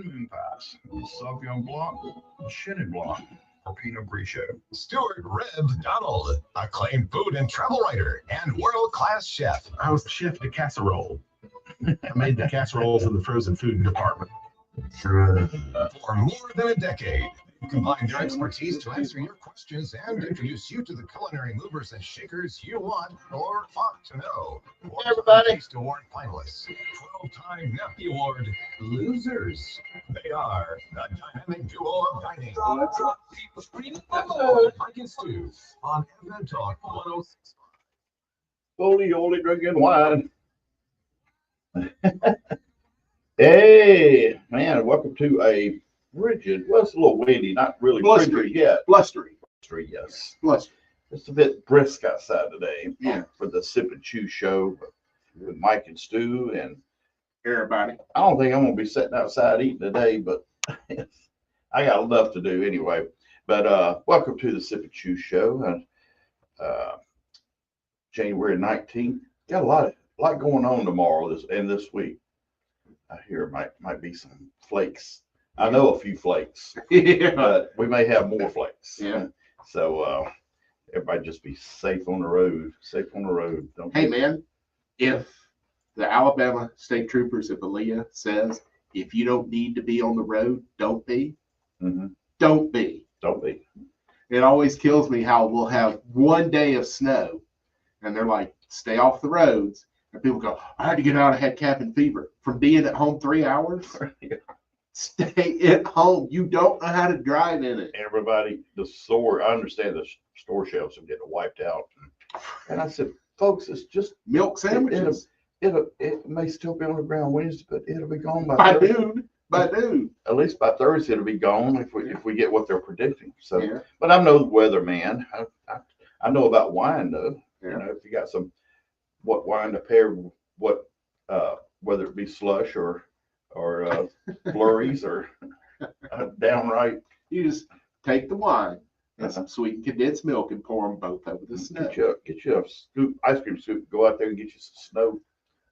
Moon Pass, Sauvignon Blanc, Chenin Blanc, or Pinot Grigio. Stuart Reb Donald, acclaimed food and travel writer and world-class chef. I was chef de casserole. I made the casseroles in the frozen food department. For more than a decade, they've combined their expertise to answer your questions and introduce you to the culinary movers and shakers you want or ought to know. Hey, everybody. Taste Award finalists, 12-time Nappy Award losers. They are the dynamic duo of dining. Mike and Stu on Evan Talk 106. Only drinking wine. Hey, man, welcome to a frigid, well, it's a little windy, not really frigid yet. Blustery. Yes. Blustery. It's a bit brisk outside today. Yeah. For the Sip and Chew show with Mike and Stu. And Everybody. I don't think I'm going to be sitting outside eating today, but I got enough to do anyway. But welcome to the Sip and Chew show. And January 19th. Got a lot going on tomorrow this week. I hear might be some flakes. I know a few flakes, Yeah. but we may have more flakes. Yeah. So everybody just be safe on the road. Safe on the road. Hey, man, if the Alabama State Troopers at Belia says, if you don't need to be on the road, don't be. Mm-hmm. Don't be. Don't be. It always kills me how we'll have one day of snow, and they're like, stay off the roads. And people go, I had to get out. I had cabin fever from being at home 3 hours. Stay at home. You don't know how to drive in it. Everybody, I understand the store shelves are getting wiped out. And I said, folks, it's just Milk sandwiches. it may still be on the ground Wednesday, but it'll be gone by By Thursday. noon. By noon. At least by Thursday it'll be gone if we get what they're predicting. So, Yeah. but I'm no weather man. I know about wine though. Yeah. You know, if you got what wine to pair what whether it be slush or flurries or downright. You just take the wine and some sweetened condensed milk and pour them both over the snow. Get you a scoop, ice cream scoop. Go out there and get you some snow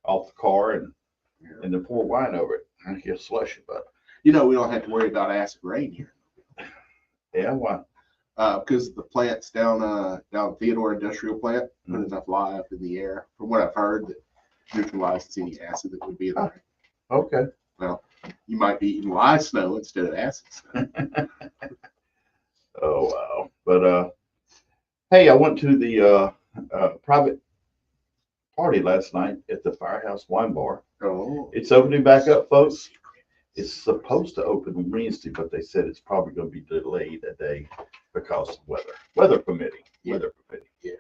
off the car and then pour wine over it and get slushy. But You know, we don't have to worry about acid rain here. yeah, why? Because the plants down Theodore Industrial Plant put enough lye up in the air, from what I've heard, that neutralizes any acid that would be in there. Okay. Well, you might be eating lye snow instead of acid snow. Oh wow! But hey, I went to the private party last night at the Firehouse Wine Bar. Oh, It's opening back up, folks. It's supposed to open Wednesday, but they said it's probably going to be delayed a day because of weather permitting. Yeah. Weather permitting. Yeah.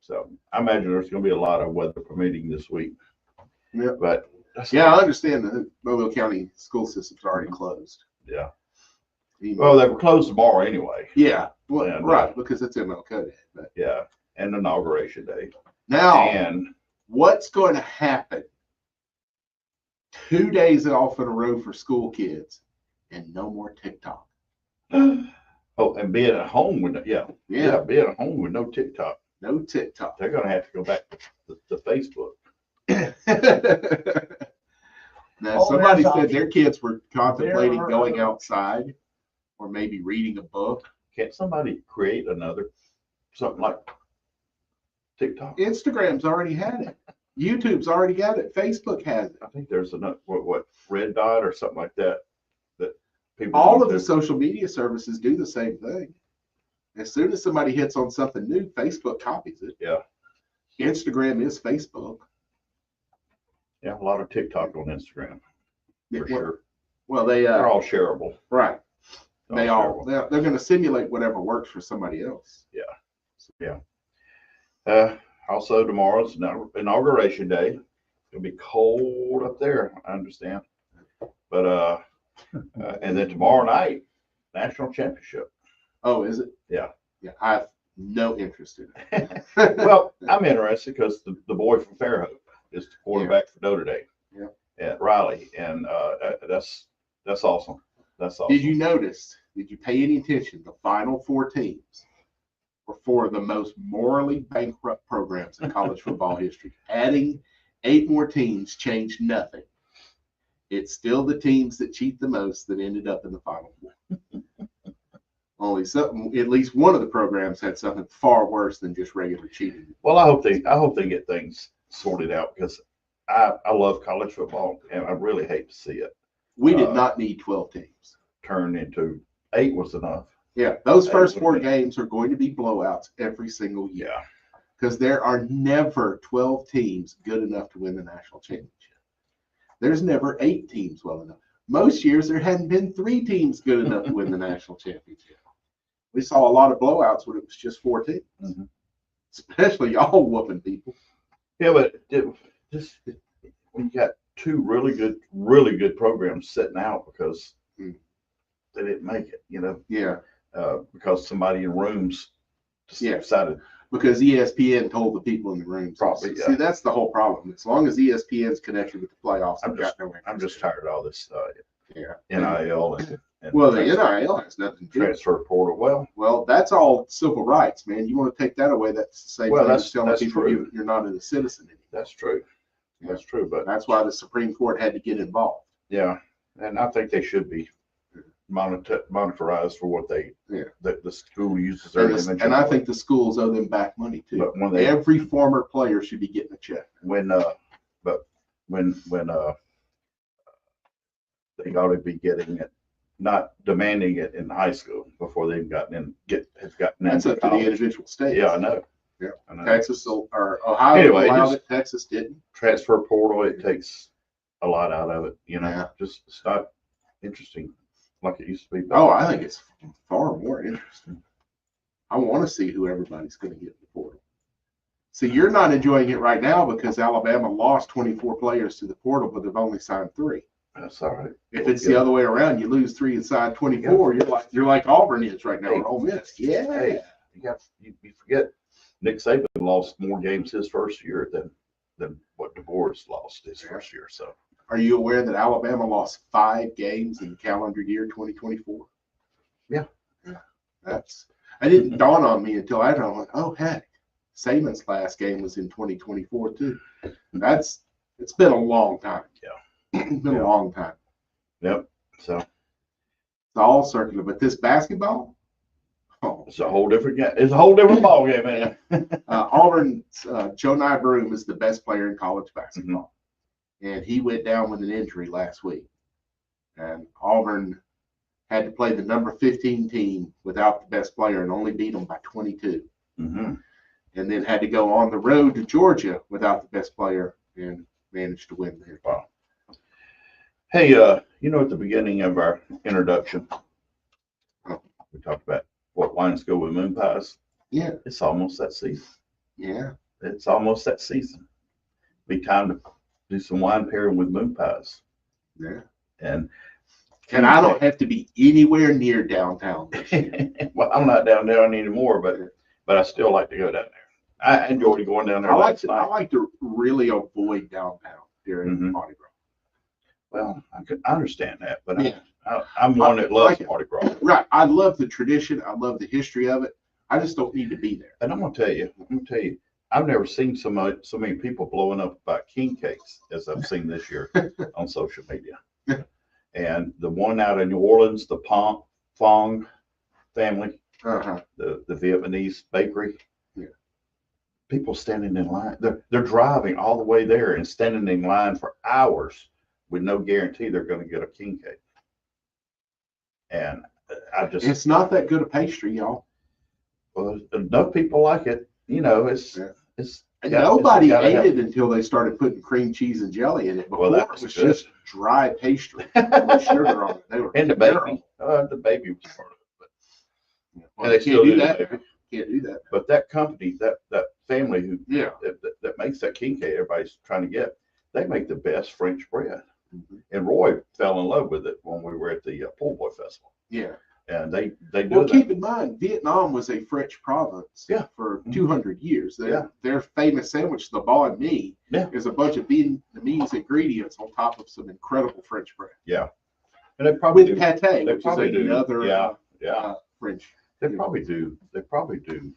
So I imagine there's going to be a lot of weather permitting this week. Yeah. But yeah, I understand the Mobile County school system's already closed. yeah. You know. Well, they were closed tomorrow anyway. Yeah, well, And, right, because it's MLK Day. But Yeah, and inauguration day. now, And what's going to happen? 2 days off in a row for school kids, and no more TikTok. oh, and being at home with being at home with no TikTok, No TikTok. they're going to have to go back to Facebook. Now, Oh, somebody there's said options. their kids were contemplating There are going other- outside or maybe reading a book. Can't somebody create something like TikTok? Instagram's already had it. YouTube's already got it. Facebook has it. I think there's another what Red Dot or something like that people. All use of the to- social media services do the same thing. As soon as somebody hits on something new, Facebook copies it. Yeah. Instagram is Facebook. Yeah, a lot of TikTok on Instagram for sure. Well, they They're all shareable. right. They all shareable. they're going to simulate whatever works for somebody else. Also, tomorrow's inauguration day. It's gonna be cold up there. I understand, but and then tomorrow night, national championship. Oh, is it? Yeah. Yeah, I have no interest in it. Well, I'm interested because the boy from Fairhope is the quarterback for Notre Dame. Yeah. At Riley, and that's awesome. That's awesome. Did you pay any attention? The final four teams were four of the most morally bankrupt programs in college football history. Adding 8 more teams changed nothing. it's still the teams that cheat the most that ended up in the Final Four. Only something, at least one of the programs had something far worse than just regular cheating. Well, I hope they get things sorted out because I love college football and I really hate to see it We did not need 12 teams. turn into 8 was enough. Yeah, those That first would 4 be- games are going to be blowouts every single year. Yeah. Because there are never 12 teams good enough to win the national championship. There's never 8 teams well enough. Most years there hadn't been 3 teams good enough to win the national championship. We saw a lot of blowouts when it was just 4 teams. Mm-hmm. Especially y'all whooping people. Yeah, but just when you got 2 really good programs sitting out because they didn't make it, Yeah. because somebody in rooms just Yeah. decided. Because ESPN told the people in the room. Probably, yeah. See, that's the whole problem. As long as ESPN's connected with the playoffs, I'm I've got no interest. I'm just tired of all this Yeah. NIL and Well, the NIL has nothing to do. transfer portal. Well, that's all civil rights, man. You want to take that away? That's the same Well, thing as telling that's people true. you're not a citizen anymore. That's true. That's true. But That's why the Supreme Court had to get involved. yeah, and I think they should be monetarized for what the school uses their image. And I think the schools owe them back money too. But when Every former player should be getting a check. when they ought to be getting it, not demanding it in high school before they've gotten That's up to the individual states. Yeah, I know. Yeah. I know. Texas or Ohio Anyway, allowed it. Texas didn't. Transfer portal, it takes a lot out of it. Yeah. Just it's not interesting like it used to be. Oh, I think it's far more interesting. I want to see who everybody's going to get in the portal. See, you're not enjoying it right now because Alabama lost 24 players to the portal, but they've only signed 3. That's all right. If it's the other way around, you lose 3 and sign 24. You're like Auburn is right now, or Ole Miss. Yeah. Hey, you forget Nick Saban lost more games his first year than what DeBoer's lost his first year. So Are you aware that Alabama lost 5 games in the calendar year 2024? Yeah. I didn't dawn on me until I was like, oh heck, Saban's last game was in 2024 too. It's been a long time. Yeah. It's been a long time. Yep. So It's all circular, but this basketball, it's a whole different game. It's a whole different ball game, man. Auburn's Joe Broom is the best player in college basketball. And he went down with an injury last week. And Auburn had to play the number 15 team without the best player and only beat them by 22. Mm-hmm. And then had to go on the road to Georgia without the best player and managed to win there. Wow. Hey, at the beginning of our introduction, we talked about what wines go with moon pies. Yeah. It's almost that season. Yeah. It's almost that season. Be time to do some wine pairing with moon pies. Yeah. And I don't have to be anywhere near downtown. well, I'm not down there anymore, but I still like to go down there. I enjoyed going down there I last night. like to really avoid downtown during Mhm. Mardi Gras. Well, I understand that, but Yeah. I'm one that loves like it. Mardi Gras. Right. I love the tradition. I love the history of it. I just don't need to be there. And I'm gonna tell you, I've never seen so many people blowing up about king cakes as I've seen this year on social media. And the one out in New Orleans, the Fong family, Uh-huh. the Vietnamese bakery. Yeah. People standing in line. They're driving all the way there and standing in line for hours with no guarantee they're going to get a king cake. And It's not that good a pastry, y'all. well, enough people like it. And nobody gotta ate have- it until they started putting cream cheese and jelly in it. Before Well, that it was was good. just dry pastry with sugar on it. They were And the terrible. baby was part of it. Well, And they you still can't do do the that. baby. Can't do that. But that company, that family who Yeah. that makes that king cake everybody's trying to get, they make the best French bread. Mhm. And Roy fell in love with it when we were at the Pool Boy Festival. Yeah. And they do Well, that. keep in mind, Vietnam was a French province Yeah. for Mhm. 200 years. Yeah. Their famous sandwich, the banh mi, Yeah. is a bunch of Vietnamese ingredients on top of some incredible French bread. And they probably With do. pate, They which is probably do. another Yeah. French. They probably do. They probably do.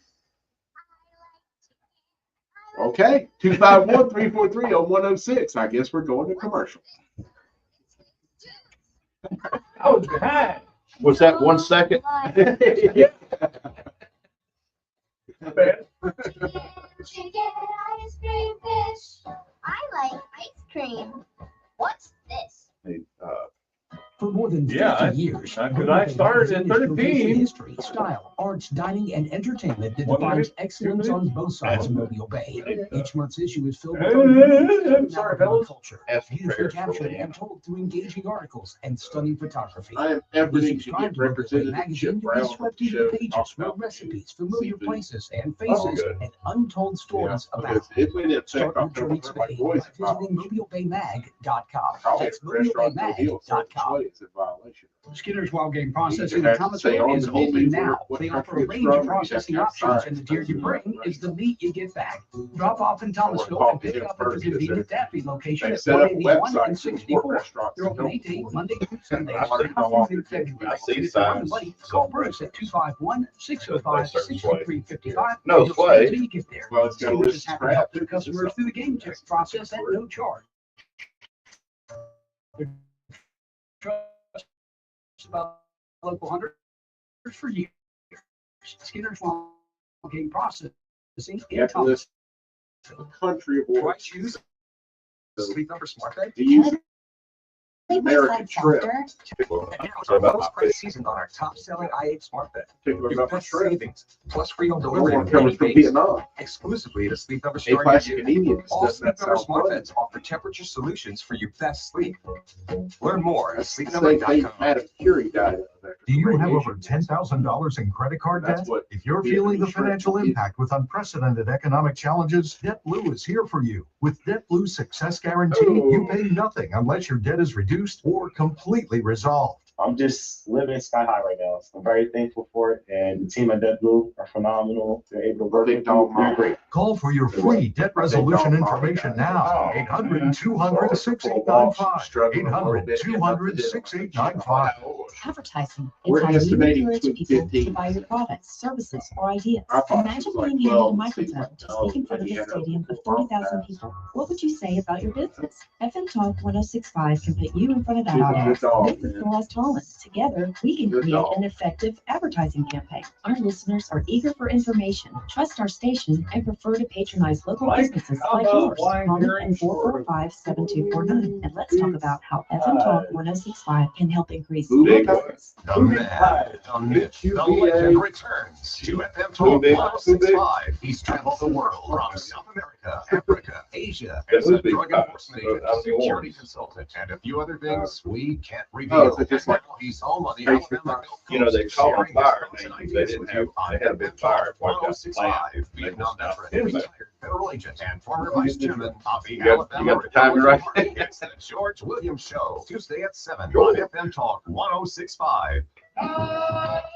Okay, 251-343-0106. I guess we're going to commercial. I was behind. Was that 1 second? Chicken ice cream fish. I like ice cream. What's this? Hey, For more than 50 years, Because I started at 13. History, style, arts, dining, and entertainment that One defines minute, excellence 2 on both sides of Mobile Bay. Each month's issue is filled with I'm sorry, fellas. culture, Ask for beautifully prayers for captured Leanne. and told through engaging articles and stunning photography. I am everything to get represented in Chip Brown swept show. into the pages Talk with about recipes, familiar seafood. places, and faces, good. and untold stories about. Because if we didn't check Start your off journey my today voice, by visiting mobilebaymag.com. probably That's restaurant no deal, so mobilebaymag.com. it's in violation. Skinner's Wild Game You Processing either in have to Thomasville say on is the open menu now. what They offer a country it's range of from, you have processing to have options, signs and the deer you posted bring around is the the meat you get back. Drop off in Thomasville talk and to pick him up at the first, 'cause convenient Daffy location They at set up a 181 website and for support 64. restaurants. They're open 8 to 8 Monday through Sunday. I see no longer in February. I see If you're running signs. late, call Bruce at 251-605-6355. No and you'll stay play. till you get there. Well, it's got a Steelers risk is happy to scrap. help their customers through the game check process at no charge. Trust about local hunters for years. Skinner's Wild Game Processing in After Thomasville. this country of war, Twice use Sleep Number Smart Bed. do you Sleep American like trip? Our lowest price season on our top-selling i8 Smart Bed. Particular Your about my best trip. savings, plus free home No delivery one of coming many from things, Vietnam. exclusively to Sleep Number A Store. classic Canadian All does Sleep that Number sound Smart fun. Beds offer temperature solutions for your best sleep. Learn more at Same thing sleepnumber.com. Madam Curie died of. after Do you have radiation. over $10,000 in credit card That's debt? what If you're Vietnamese feeling the shrimp financial is. impact with unprecedented economic challenges, DebtBlue is here for you. With DebtBlue's Success Guarantee, you pay nothing unless your debt is reduced or completely resolved. I'm just living sky high right now. So I'm very thankful for it. And the team at JetBlue are phenomenal. They're able to work with me. They're great. Call for your free debt resolution information now. 800-200-6895. 800-200-6895. Advertising. We're It's how you estimating encourage between people 15. to buy your products, services, or ideas. I thought she Imagine was like being handed a 12. microphone to speak in front of a stadium of 30,000 people. What would you say about your business? FM Talk 1065 can put you in front of that She's a good audience. dog, This is man. Celeste Holland. Together, we can Good create dog. an effective advertising campaign. Our listeners are eager for information, trust our station, and prefer to patronize local Mike, businesses how like about yours. wine Call me pairing at 445-7249, and let's talk about how FM Talk 1065 can help increase Big your boy. business. The man, the myth, the legend returns to FM Talk 1065. He's traveled the world from South America, Africa, Asia, as a drug enforcement agent, security consultant, and a few other things we can't Oh, reveal. is it just like Now he's home on the Facebook? Alabama Gulf You know, they Coast, call them sharing his fire thoughts and names. They ideas didn't with have, you on they had a big FM fire. Talk wiped out the 1065. plant. Vietnam They veteran, just retired federal agent, and former You vice did chairman of the You got- you Alabama got the timing Republican right? Party. It's the George Williams Show, Tuesday at 7 on FM Talk 1065.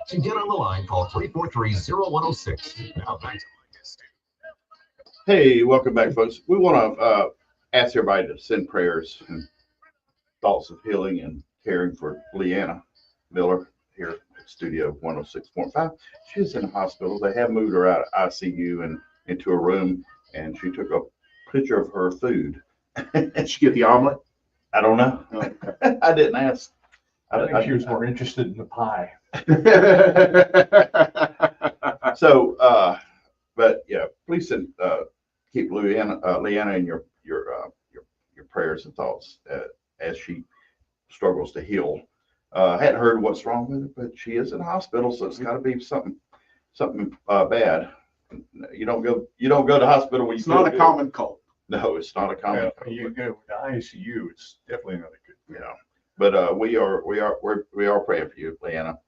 To get on the line, call 343-0106. Now back to my guest. Hey, welcome back, folks. We want to ask everybody to send prayers and thoughts of healing and caring for Leanna Miller here at Studio 106.5. She's in the hospital. They have moved her out of ICU and into a room, and she took a picture of her food. Did she get the omelet? I don't know. Okay. I didn't ask. I think she was more interested in the pie. So, but yeah, please send, keep Leanna in your prayers and thoughts as she struggles to heal. I hadn't heard what's wrong with her, but she is in the hospital, so it's got to be something bad. You don't go to the hospital when you It's not a feel good. common cold. No, it's not a common. Yeah, cold, you go to the ICU, it's definitely not a good. you know. But we are praying for you, Leanna.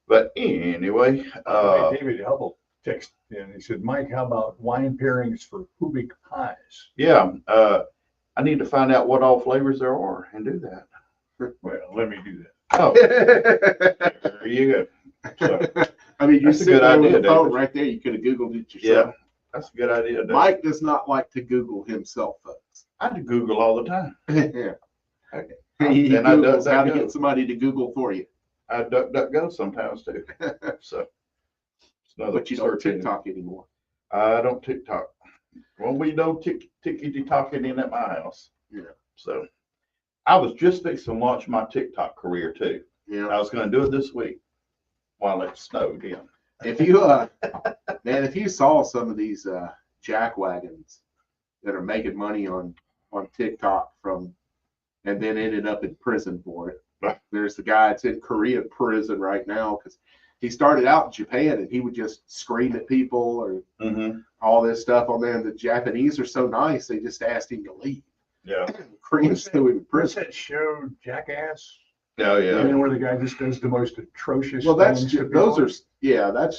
But anyway, David Hubble texted and he said, Mike, how about wine pairings for Kubik pies? yeah, I need to find out what all flavors there are and do that. Well, let me do that. Oh, there you go. So, I mean, you That's a sit good there with idea, the phone David. right there. You could have Googled it yeah, yourself. that's a good idea. Dave. Mike does not like to Google himself, folks. I do Google all the time. Yeah. Okay. He And I Googles how to go. get somebody to Google for you. I duck go sometimes too. So it's another But you don't search engine. TikTok anymore. I don't TikTok. Well, we don't tickety talking in at my house. Yeah. So I was just fixing to launch my TikTok career too. You know, I was going to do it this week while it snowed in. if you man, if you saw some of these jack wagons that are making money on TikTok from, and then ended up in prison for it. There's the guy that's in Korean prison right now because he started out in Japan and he would just scream at people or all this stuff on there. And the Japanese are so nice, they just asked him to leave. Yeah. Koreans threw him in What's prison. that show, Jackass? Oh, You yeah. know, where the guy just does the most atrocious Well, that's things to those people? are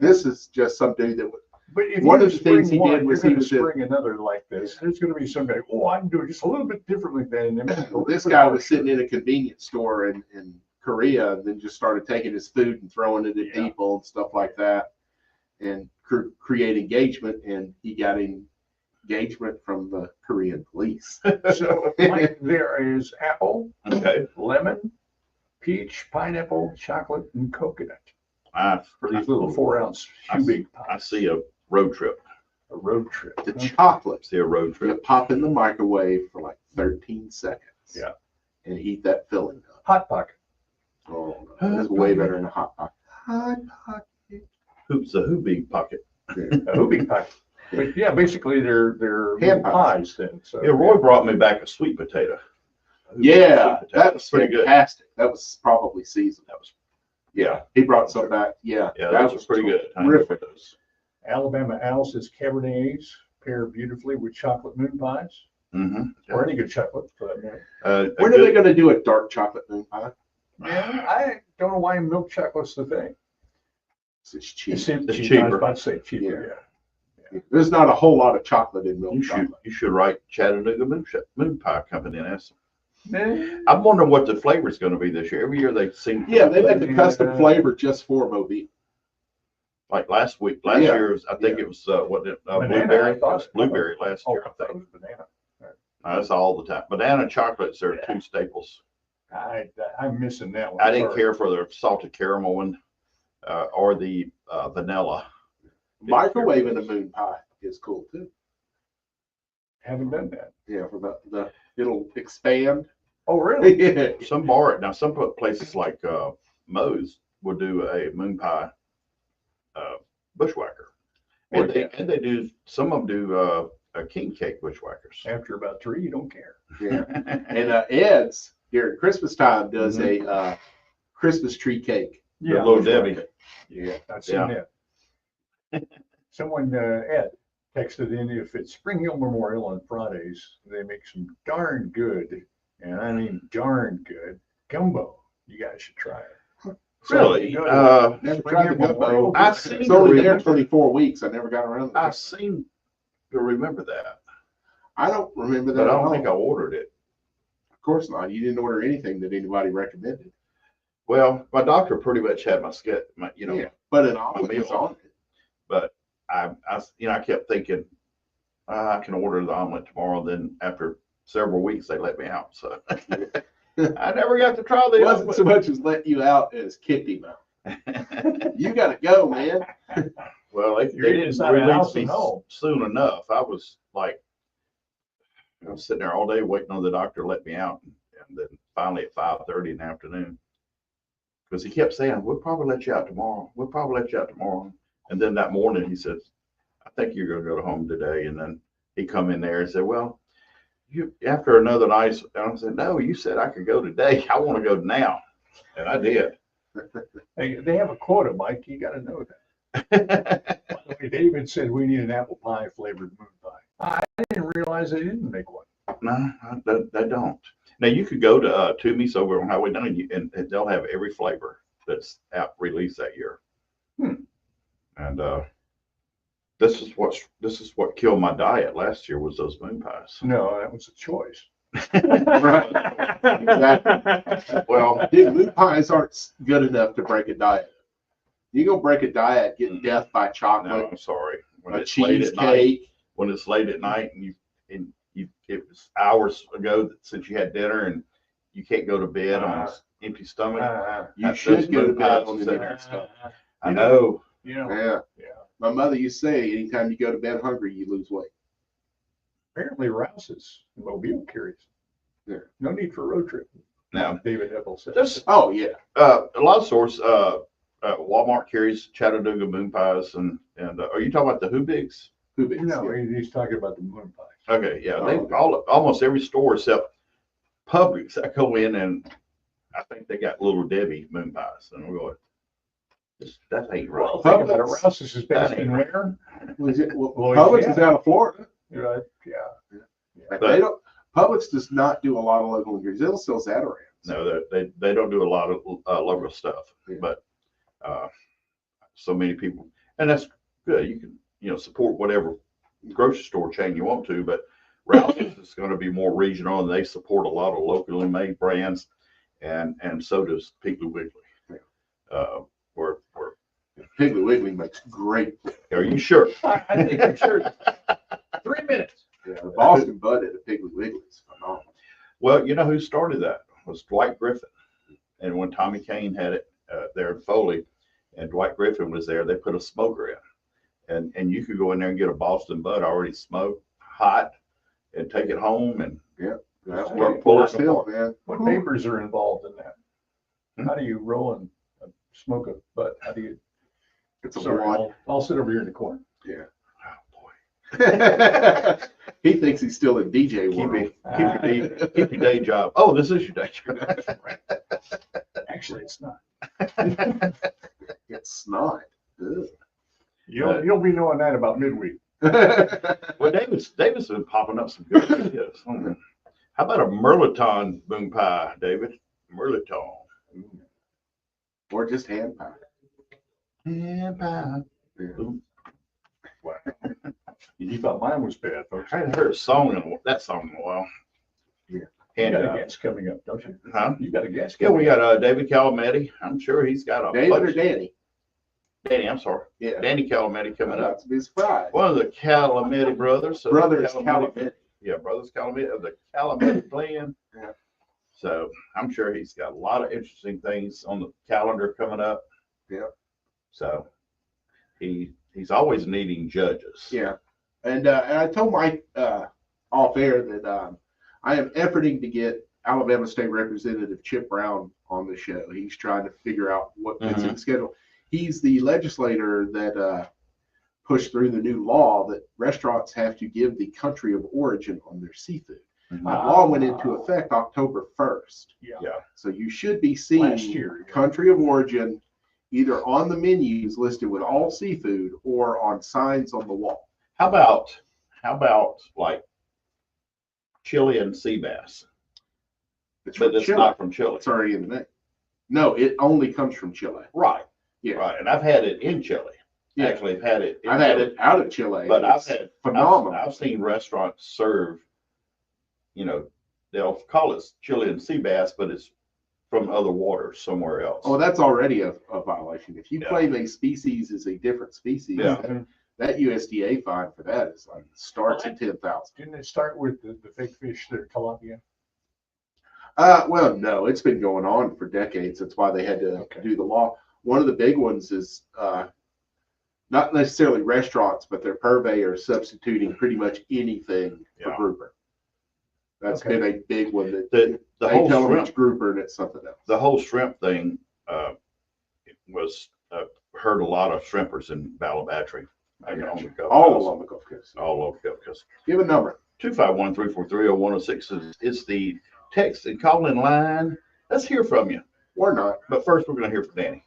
this is just some dude that would. But if One you of the things he spring did one, was you're he gonna was in- spring another like this. There's going to be some guy. Oh, I can do it just a little bit differently than him. This guy was sitting in a convenience store in Korea and then just started taking his food and throwing it at people and stuff like that and create engagement. And he got engagement from the Korean police. So Mike, there is apple, Okay. lemon, peach, pineapple, chocolate, and coconut for these little 4-ounce cubic I pies. see a road trip. A road trip. The chocolate, See a road you trip. pop in the microwave for like 13 seconds. Yeah. And heat that filling up. Hot pocket. Oh, no, it's way better than a hot pocket. Hot pocket. Hoops the hoobie pocket. A hooping pocket. But yeah, basically they're Hand pies then. So Yeah, Roy brought me back a sweet potato. Yeah, Sweet potato. that was pretty good. fantastic. That was probably seasoned. That was, Yeah, he brought some back. Yeah, yeah, that was pretty good. terrific. Alabama Al says Cabernets pair beautifully with chocolate moon pies, Mm-hmm. or any good chocolate for that matter. When are they going to do a dark chocolate moon pie? Yeah, I don't know why milk chocolate's the thing. It's cheap. It's It's cheaper. I was cheaper. about to say cheaper, yeah. There's not a whole lot of chocolate in milk You chocolate. should write Chattanooga Moon Pie Company and ask them. Yeah. I'm wondering what the flavor's going to be this year. Every year they seem. Yeah, they make a custom flavor just for Mobile. Like last Yeah. year's, I think it was Banana, blueberry. I thought. It was blueberry last Oh, year, I that think. was banana. That's all the time. Banana and chocolates are two staples. I'm missing that one. I didn't Sorry. care for the salted caramel one or the vanilla. Microwaving a moon pie is cool too. Haven't done that. Yeah, for the it'll expand. Oh, really? Yeah. Some bar now. Some places like Moe's will do a moon pie bushwhacker, and they do some of them do a king cake bushwhackers. After about 3, you don't care. Yeah. And Ed's here at Christmas time does a Christmas tree cake. The little Debbie. Yeah. I've seen that. Someone, Ed, texted in, if it's Spring Hill Memorial on Fridays, they make some darn good, and I mean darn good, gumbo. You guys should try it. Really? So, you go to Never Spring tried Hill the gumbo. Memorial. I see. It's only there 24 weeks. I never got around to I it. seem to remember that, I don't remember that but I at don't all. think I ordered it. Of course not. You didn't order anything that anybody recommended. Well, my doctor pretty much had my Yeah. But an omelet meal was on it. but I kept thinking I can order the omelet tomorrow. Then after several weeks, they let me out. So I never got to try the It wasn't so much as let you out as kicked him out. You got to go, man. Well, they You're didn't inside the release house me and home. soon enough. I was sitting there all day waiting on the doctor to let me out, and then finally at 5:30 in the afternoon, because he kept saying, "We'll probably let you out tomorrow. We'll probably let you out tomorrow." And then that morning he says, "I think you're going to go home today." And then he come in there and said, "Well, you after another night," and I said, "No, you said I could go today. I want to go now," and I did. They have a quota, Mike. You got to know that. David said we need an apple pie flavored moon pie. I didn't realize they didn't make one. No, they don't. Now you could go to Toomey's over on Highway 9, and they'll have every flavor that's out released that year. And this is what killed my diet last year was those moon pies. No, that was a choice. Exactly. Well, dude, moon pies aren't good enough to break a diet. You go break a diet, get death by No, chocolate, I'm sorry. When a it's late at night, cheesecake. when it's late at night, and it was hours ago since you had dinner, and you can't go to bed on an empty stomach. You That's should those go to moon bed pies on is the in there. dinner stuff. I know. Yeah. Yeah. My mother used to say, anytime you go to bed hungry, you lose weight. Apparently Rouse's in Mobile curious. No need for a road trip. Now, David Eppel said. there's Oh, yeah. a lot of stores. Walmart carries Chattanooga moon pies, and are you talking about the Hubigs? Who No, he's talking about the moon pies. Okay, yeah, Oh, they okay. almost every store except Publix. I go in and I think they got Little Debbie moon pies, and I'm going, that ain't right. Well, think about it. Publix. Rouse's is based That in ain't where? Publix is out of Florida. Right. Yeah. But But- they don't. Publix does not do a lot of local ingredients. They'll still Zatarans. No, they don't do a lot of local stuff, Yeah. but so many people, and that's good. You can support whatever grocery store chain you want to, but Rouse's is going to be more regional, and they support a lot of locally made brands, and so does Piggly Wiggly. We're Piggly Wiggly makes great. are you sure? I think you're sure. 3 minutes. Yeah, the Boston Bud at a Piggly Wiggly is phenomenal. Well, you know who started that was Dwight Griffin, and when Tommy Kane had it there in Foley, and Dwight Griffin was there, they put a smoker in, and you could go in there and get a Boston Bud already smoked, hot, and take it home and That's Start what pulling pulls still, man. What papers are involved in that? How do you roll and smoke a butt? How do you? It's a Sorry, lot. I'll sit over here in the corner. Yeah. oh boy, He thinks he's still in DJ keep world. keep your day job. Oh, this is your day job. Actually, it's not. It's not. Ugh. You'll be knowing that about midweek. Well, David's been popping up some good ideas. How about a Merleton moon pie, David? Merleton. Or just hand pie. Hand pie. Yeah. Ooh, Wow. You thought mine was bad, folks. I hadn't heard that song in a while. Yeah. You And got a guest coming up, don't you? huh? You got a guest Yeah, coming we got David Calametti. I'm sure he's got a David or bunch- Danny? Danny, I'm sorry. Yeah. Danny Calametti coming up. Not to be surprised. One of the Calametti brothers. so Brothers Calametti- Calametti. Yeah, brothers Calametti of the Calametti clan. Yeah. So I'm sure he's got a lot of interesting things on the calendar coming up. Yeah. So he's always needing judges. Yeah. And I told Mike off air that I am efforting to get Alabama State Representative Chip Brown on the show. He's trying to figure out what fits in the schedule. He's the legislator that pushed through the new law that restaurants have to give the country of origin on their seafood. Mhm. That law went into effect October 1st. Yeah. Yeah. So you should be Last seeing year. country of origin either on the menus listed with all seafood or on signs on the wall. How about like Chilean sea bass? It's But from it's Chile. not from Chile. It's already in the name. No, it only comes from Chile. Right. Yeah. Right. And I've had it in Chile. Yeah. Actually, I've had it. I've had it out of Chile. But It's phenomenal. I've seen restaurants serve, they'll call it Chilean sea bass, but it's from other waters somewhere else. Oh, that's already a violation. If you Yeah. claim a species is a different species, Yeah. that USDA fine for that is like starts at 10,000. Didn't it start with the fake fish that are tilapia? Well, no, it's been going on for decades. That's why they had to Okay. do the law. One of the big ones is not necessarily restaurants, but their purveyors substituting pretty much anything for Yeah. grouper. That's Okay. been a big one that The they whole tell them shrimp, it's grouper and it's something else. the whole shrimp thing was hurt a lot of shrimpers in Balabatry. On the Gulf All Coast. along the Gulf Coast. All over the Gulf Coast. Give a number. 251-343-0106 is the text and call in line. Let's hear from you. Or not. But first, we're going to hear from Danny.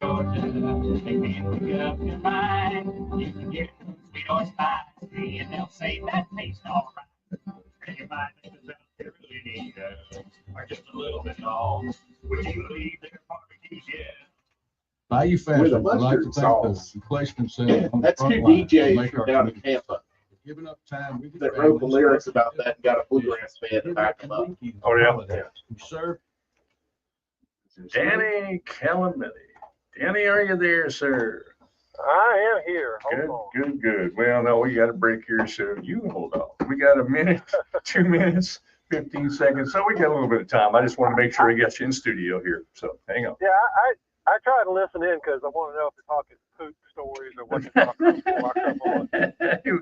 Make up your mind. You can get sweet or spicy, and they'll say that tastes all right. And you might think that they really need us, or just a little bit long. Would you believe their barbecues yet? Value With a Fashion would like to mustard thank sauce. the placed themselves on the That's two front line to DJs make from our down in community Tampa giving up time with that your wrote the families. lyrics about that and got a bluegrass band to back them up. Oh, yeah. Holidays. We serve Danny Calametti. Danny, are you there, sir? I am here. Good, Hold good. Well, no, we got a break here, so you hold on. We got a minute, 2 minutes, 15 seconds, so we got a little bit of time. I just want to make sure I get you in studio here, so hang on. on. Yeah, I try to listen in because I want to know if you're talking poop stories or what you're talking about. You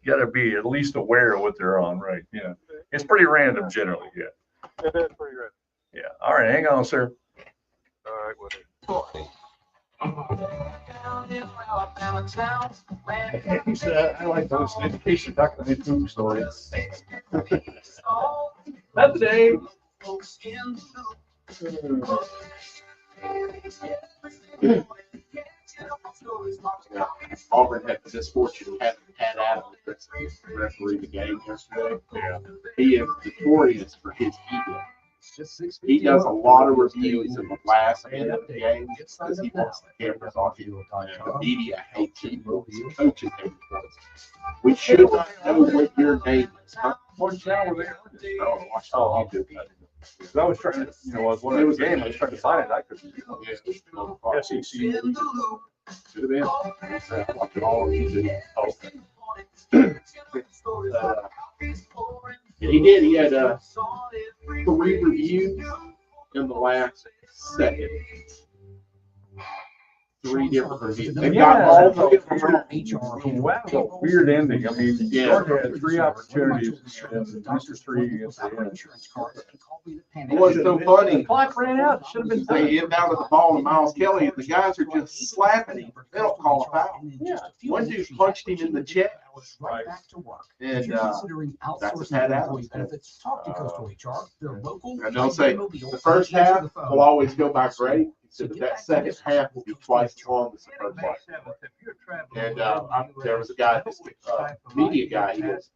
gotta be at least aware of what they're on, right? Yeah. It's pretty random generally, yeah. It is pretty random. Yeah. All right, hang on, sir. All right, well, I like those education documented food stories. Not today. Auburn had the misfortune of having Pat Adams referee the game yesterday. Yeah. He is notorious for his ego. He does a lot of reviews in the last minute of the game because he wants the cameras off him. The media hates him. The coaches hate him. We should not know what your name is. Huh? What channel were they on? Oh, watch Oh, I'll do that. Because I was trying to, I was one of the game, I was trying to find it, I couldn't. SEC. Should have been. Watch it all on YouTube. He did. He had 3 reviews in the last second. 3 different reviews. They got all the Wow, a weird ending. I mean, Yeah. Georgia had 3 opportunities and Mr. 3 against the end. It wasn't so funny. The clock ran out. It should have been They hit down with the ball to Miles Kelly, and the guys are just slapping him. They don't call a foul. Yeah. One dude punched him in the chest, Right. and that's a Pat Adams. And they'll say the first half will always go by great. So that second half will be twice as long as the first half. And there was a guy, this media guy, he goes,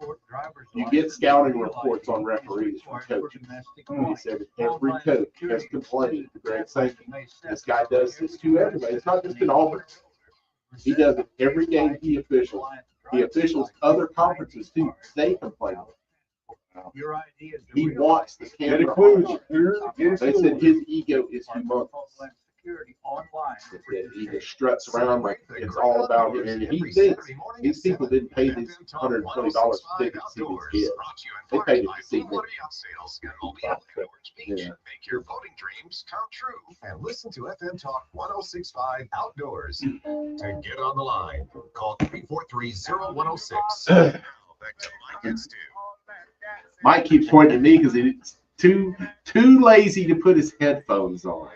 you get scouting reports on referees from coaches. He said every coach has complained to Greg Sankey. This guy does this to everybody. It's not just in Auburn. He does it every game he officials. He officials other conferences too. They complain. He wants the camera on. They said his ego is humongous. He just struts around like it's all about him. And he thinks these people didn't pay these $120 for tickets to see these kids. They paid it to see them. Yeah. Make your boating dreams come true. And listen to FM Talk 1065 Outdoors. To get on the line, call 343-0106. Now back to Mike and Stu. Mike keeps pointing at me because he's too lazy to put his headphones on.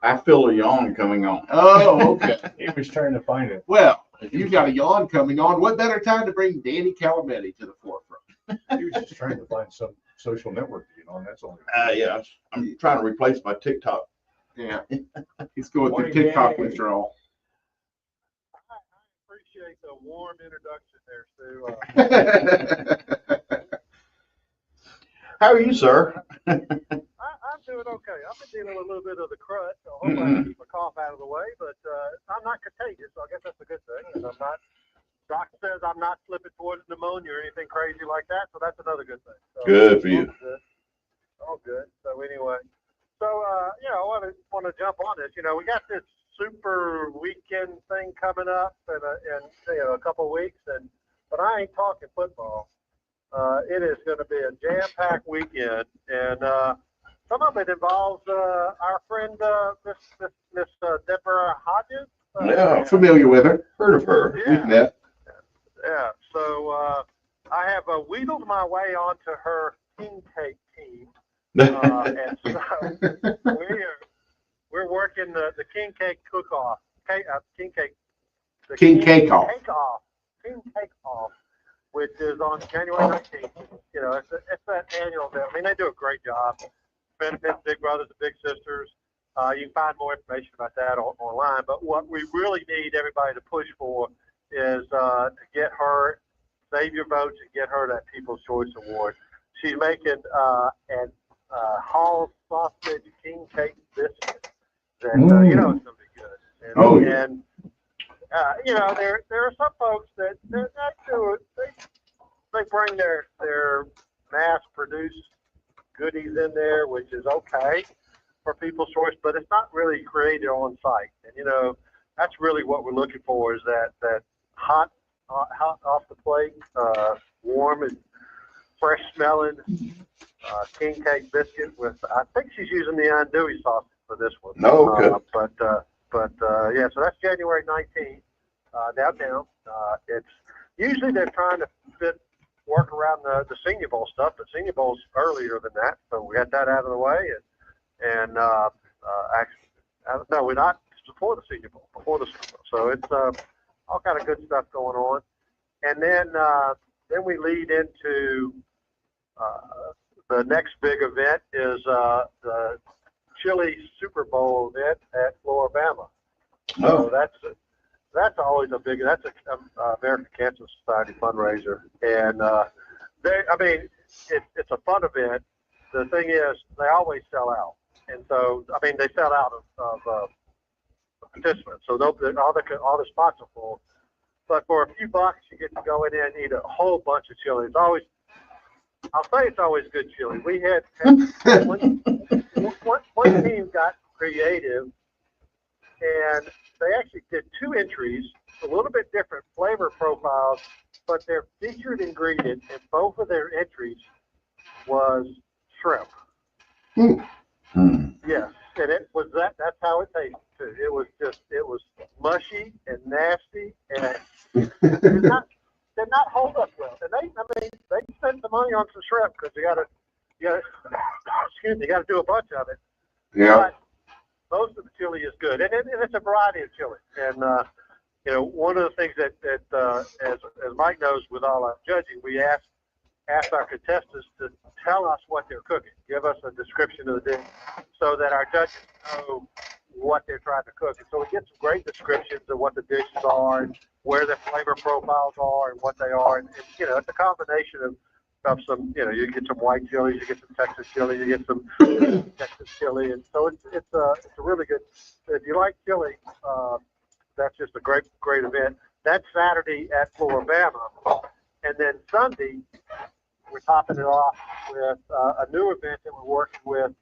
I feel a yawn coming on. Oh, okay. He was trying to find it. Well, if you've got a yawn coming on, what better time to bring Danny Calametti to the forefront? He was just trying to find some social network to get on. That's all. Yeah, I'm trying to replace my TikTok. Yeah, he's going through TikTok withdrawal. I appreciate the warm introduction there, Stu. How are you, sir? I'm doing okay. I've been dealing with a little bit of the crud, so hopefully I can keep my cough out of the way, but I'm not contagious, so I guess that's a good thing. And I'm not, doctor says I'm not slipping towards pneumonia or anything crazy like that, so that's another good thing. So, Good for you. All good. So anyway, I want to jump on this. We got this super weekend thing coming up in a couple of weeks, but I ain't talking football. It is going to be a jam-packed weekend, and some of it involves our friend Miss Deborah Hodges. Yeah, familiar with her. Heard of her. Yeah. We've met. Yeah. So I have wheedled my way onto her king cake team, and so we're working the king cake cook-off. King cake off, which is on January 19th. It's that annual event. I mean, they do a great job. Benefits Big Brothers and Big Sisters. You can find more information about that online. But what we really need everybody to push for is to get her, save your votes, and get her that People's Choice Award. She's making an Hall sausage king cake biscuit that it's going to be good. And, there are some folks that they bring their mass-produced goodies in there, which is okay for People's Choice, but it's not really created on site. And that's really what we're looking for, is that hot off the plate, warm and fresh smelling king cake biscuit with. I think she's using the andouille sausage for this one. No, good. Yeah, so that's January 19th downtown. It's usually they're trying to work around the Senior Bowl stuff, but Senior Bowl's earlier than that, so we got that out of the way. And actually, no, we're not. It's before the Senior Bowl, before the Super Bowl. So it's all kind of good stuff going on. And then we lead into the next big event is the Chili Super Bowl event at Floribama. So that's always a big. That's a American Cancer Society fundraiser, and it's a fun event. The thing is, they always sell out, and so they sell out of participants. So all the spots are full. But for a few bucks, you get to go in there and eat a whole bunch of chili. I'll say it's always good chili. We had one team got creative, and they actually did 2 entries, a little bit different flavor profiles, but their featured ingredient in both of their entries was shrimp. Yes, and it was that's how it tasted too. It was mushy and nasty, and did not hold up well. And they spent the money on some shrimp because you gotta do a bunch of it. Yeah. But most of the chili is good, and it's a variety of chili. And one of the things that as Mike knows, with all our judging, we ask our contestants to tell us what they're cooking, give us a description of the dish, so that our judges know what they're trying to cook. And so we get some great descriptions of what the dishes are and where the flavor profiles are and what they are. And it's a combination of some, you get some white chilies, you get some Texas chili, you get some Texas chili, and so it's a really good. If you like chili, that's just a great event. That's Saturday at Floribama, and then Sunday we're topping it off with a new event that we're working with.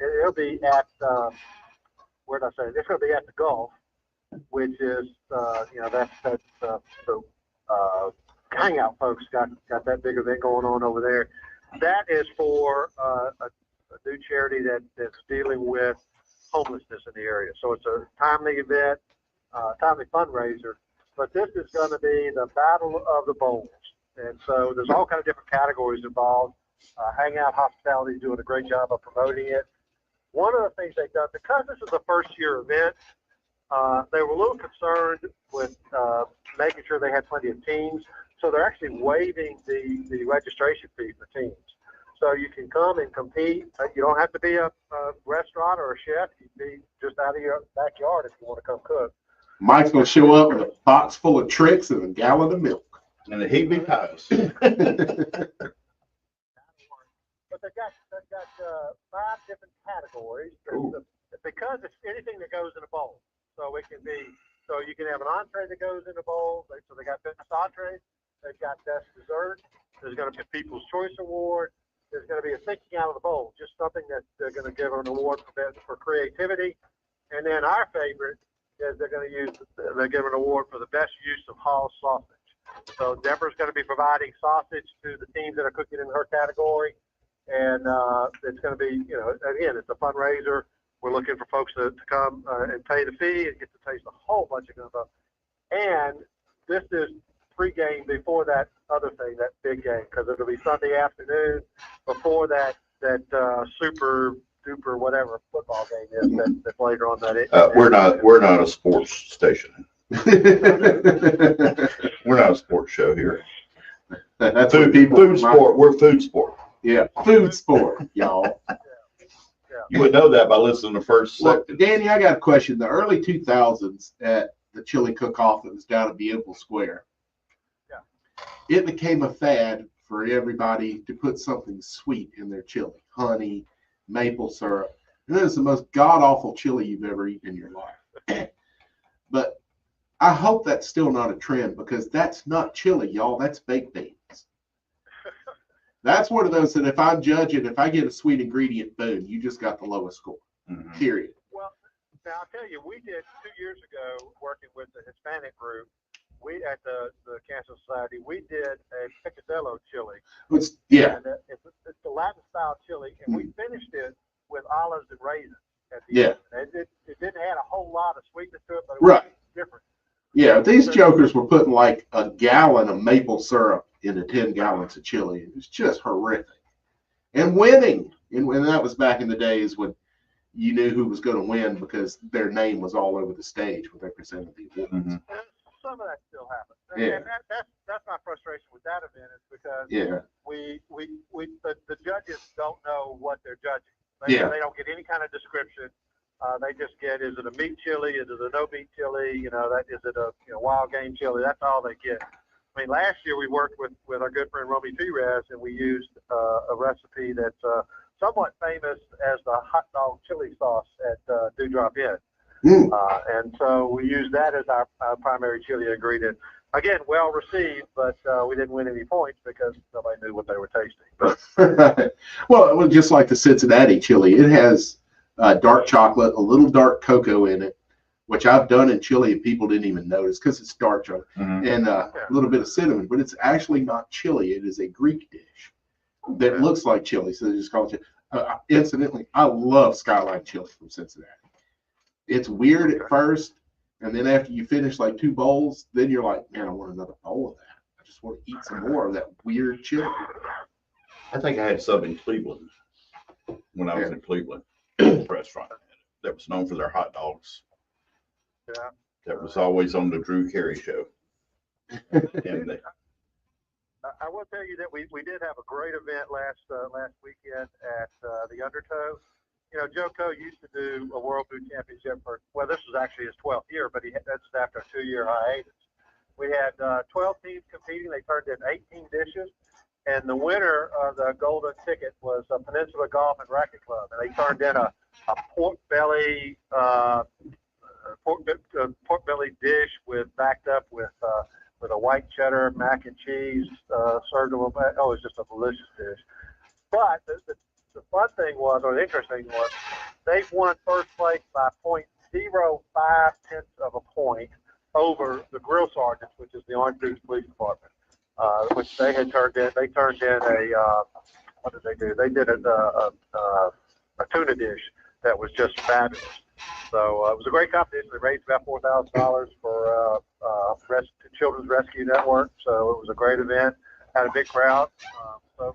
It'll be at where did I say? It's going to be at the Gulf, which is that's the hangout folks got that big event going on over there. That is for a new charity that's dealing with homelessness in the area. So it's a timely event, timely fundraiser. But this is going to be the Battle of the Bowls. And so there's all kinds of different categories involved. Hangout Hospitality is doing a great job of promoting it. One of the things they've done, because this is a first-year event, they were a little concerned with making sure they had plenty of teams. So they're actually waiving the registration fee for teams. So you can come and compete. You don't have to be a restaurant or a chef. You can be just out of your backyard if you want to come cook. Mike's going to show up with a box full of tricks and a gallon of milk. And a heapy pies. But they've got 5 different categories. Because it's anything that goes in a bowl. So it can be, so you can have an entree that goes in a bowl. So they got best entree. They've got best dessert. There's going to be a People's Choice Award. There's going to be a thinking out of the bowl, just something that they're going to give an award for creativity. And then our favorite is they're giving an award for the best use of Hall sausage. So Deborah's going to be providing sausage to the teams that are cooking in her category. And it's going to be, again, it's a fundraiser. We're looking for folks to come and pay the fee and get to taste a whole bunch of good stuff. And this is pre-game before that other thing, that big game, because it'll be Sunday afternoon before that super duper whatever football game is that's later on that. We're not a sports station. We're not a sports show here. That's food sport. We're food sport. Yeah, food sport, y'all. You would know that by listening to first. Look, Danny, I got a question. The early 2000s at the chili cook-off that was down at Beautiful Square. Yeah. It became a fad for everybody to put something sweet in their chili. Honey, maple syrup. And that is the most god-awful chili you've ever eaten in your life. But I hope that's still not a trend, because that's not chili, y'all. That's baked beans. That's one of those that if I'm judging, if I get a sweet ingredient, boom, you just got the lowest score. Mm-hmm. Period. Well, now I'll tell you, we did 2 years ago working with the Hispanic group. We at the Cancer Society, we did a picadillo chili. And it's the Latin style chili, and we finished it with olives and raisins at the end. It didn't add a whole lot of sweetness to it, but it was different. Yeah, these jokers were putting like a gallon of maple syrup into 10 gallons of chili. It was just horrific. And winning. And that was back in the days when you knew who was going to win because their name was all over the stage when they presented the awards. Mm-hmm. Some of that still happens. Yeah. And that's my frustration with that event is because the judges don't know what they're judging. They don't get any kind of description. They just get, is it a meat chili? Is it a no meat chili? You know, is it a wild game chili? That's all they get. I mean, last year we worked with our good friend Romy Perez, and we used a recipe that's somewhat famous as the hot dog chili sauce at Dewdrop Inn. And so we used that as our primary chili ingredient. Again, well received, but we didn't win any points because nobody knew what they were tasting. Well, it was just like the Cincinnati chili. It has dark chocolate, a little dark cocoa in it, which I've done in chili and people didn't even notice because it's dark chocolate, and a little bit of cinnamon, but it's actually not chili. It is a Greek dish that looks like chili, so they just call it chili. Incidentally, I love Skyline chili from Cincinnati. It's weird at first, and then after you finish like 2 bowls, then you're like, man, I want another bowl of that. I just want to eat some more of that weird chili. I think I had some in Cleveland when I was in Cleveland. Restaurant that was known for their hot dogs. Yeah. That was always on the Drew Carey show. And I will tell you that we did have a great event last weekend at the Undertow. You know, Joe Coe used to do a World Food Championship this was actually his 12th year, but that's after a 2-year hiatus. We had 12 teams competing. They turned in 18 dishes. And the winner of the golden ticket was Peninsula Golf and Racket Club. And they turned in a pork belly dish backed up with a white cheddar mac and cheese served them. Oh, it was just a delicious dish. But the fun thing was, or the interesting was, they won first place by 0.05 of a point over the Grill Sergeants, which is the Orange Beach Police Department. Which they had turned in. They turned in what did they do? They did a tuna dish that was just fabulous. So it was a great competition. They raised about $4,000 for Children's Rescue Network. So it was a great event. Had a big crowd. So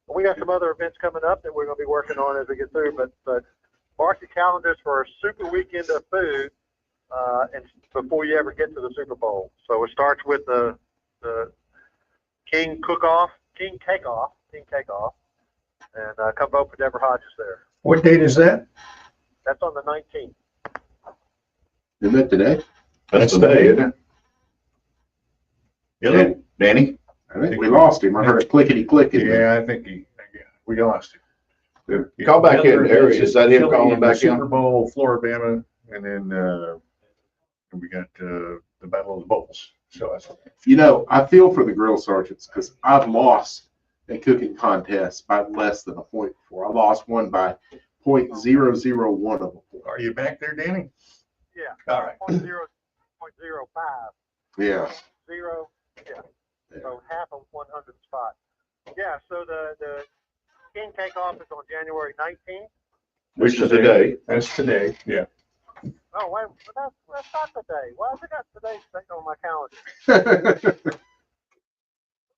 we got some other events coming up that we're going to be working on as we get through. But mark your calendars for a super weekend of food, and before you ever get to the Super Bowl. So it starts with the King Cake-Off, and come vote for Deborah Hodges there. What date is that? That's on the 19th. Isn't that today? that's today, isn't it? Yeah, Danny? I think we lost him. I heard a clickety-clickety. Yeah, I think we lost him. Call back in, Harry. Is that him calling back in? Super Bowl, Floribama, and then we got the Battle of the Bowls. So that's I feel for the Grill Sergeants because I've lost a cooking contest by less than a point before. I lost one by 0.001 of a point. Are you back there, Danny? Yeah. All right. 0.05. Yeah. Zero. Yeah. So half of 100 spot. Yeah. So the King Cake-Off is on January 19th. Which is today. That's today. Yeah. Oh, wait, that's not today. Why has it got today's thing on my calendar? What am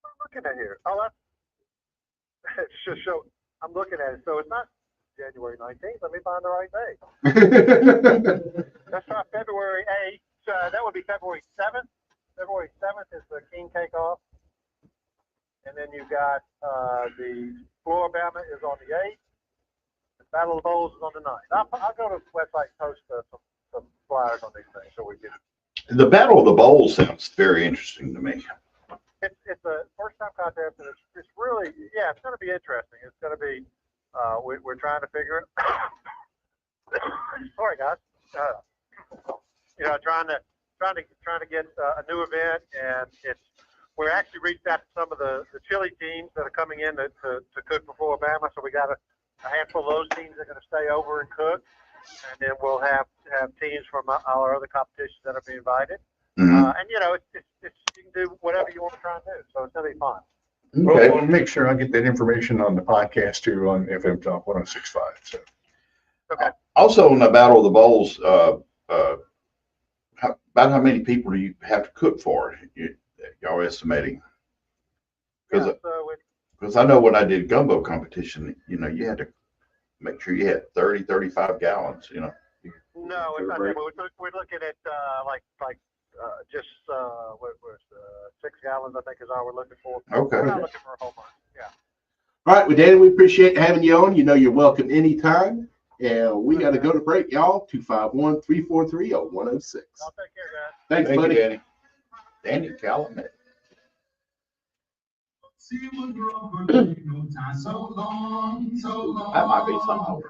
I looking at here? Oh, it's just show. I'm looking at it. So it's not January 19th. Let me find the right day. That's right, February 8th. That would be February 7th. February 7th is the King Cake-Off. And then you've got the Floribama is on the 8th. Battle of the Bowls is on the 9th. I'll go to the website and post some flyers on these things so we can. The Battle of the Bowls sounds very interesting to me. It's a first-time contest, and it's really, it's going to be interesting. It's going to be, we're trying to figure it. Sorry, guys. Trying to get a new event, and we're actually reached out to some of the chili teams that are coming in to cook for Floribama. So we got a handful of those teams that are going to stay over and cook, and then we'll have teams from all our other competitions that are being invited. Mm-hmm. And you can do whatever you want to try and do, so it's going to be fun. Okay. Well, make sure I get that information on the podcast too on FM Talk 106.5. So. Okay. Also, in the Battle of the Bowls, about how many people do you have to cook for? Y'all estimating? Because Yeah, so it, because I know when I did gumbo competition, you had to make sure you had 30, 35 gallons, no, it's not that. We're looking at just what was 6 gallons, I think, is all we're looking for. Okay. We're not looking for a whole bunch. Yeah. All right, well, Danny, we appreciate having you on. You know you're welcome anytime. And we got to go to break, y'all. 251-343-0106. I'll take care, guys. Thanks, Thank buddy. you, Danny. Danny Calumet. That might be something I would do.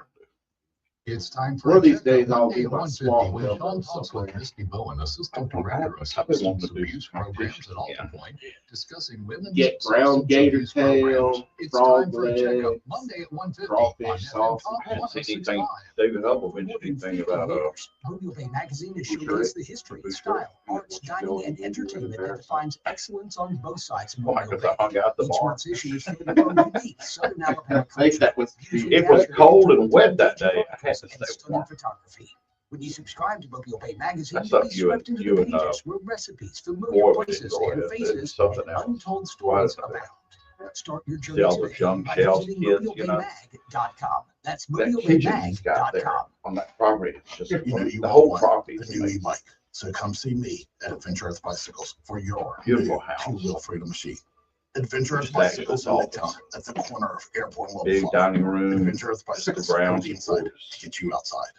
It's time for One of these a checkup days I'll Monday do at my 1:50 swamp with milk. Sean Sussman, Misty Bowen, Assistant Director of I've been wanting Substance to do Abuse some Programs at competition, Alta Point, discussing women's Get ground substance gator abuse programs. tail, It's frog time for a checkup legs, Monday at 1:50 crawfish on FM sauce. Talk I hadn't seen anything. 106.5. David Hubble mentioned anything about Rodeo Bay Magazine has Boucher. showcased the history, style, arts, dining, and entertainment that defines excellence on both sides of why? Rodeo Because Bay. I hung out the Each bar. month's issue is filled with unique Southern Alabama I think that was It was cold and wet that day. I had to and stay stunning warm. photography. When you subscribe to Rodeo Bay Magazine, I you'll thought be you and- swept into you the and, pages where recipes, Boy, familiar we places, enjoyed and it. It was faces, something and else. untold stories Quite a bit. abound. Start your See journey all those today young by shells, visiting kids, RodeoBayMag.com. That's That kitchen he's got there RodeoBayMag.com. on that property, it's just, You know, you the want whole one, property the is new amazing. e-bike. So come see me at Adventure Earth Bicycles for your Beautiful new house. two-wheel freedom machine. Adventure Earth Just access Bicycles in office. Midtown at the corner of Airport and Lone Big Farm. dining room, Adventure Earth Bicycles brown on the inside to supporters. get you outside.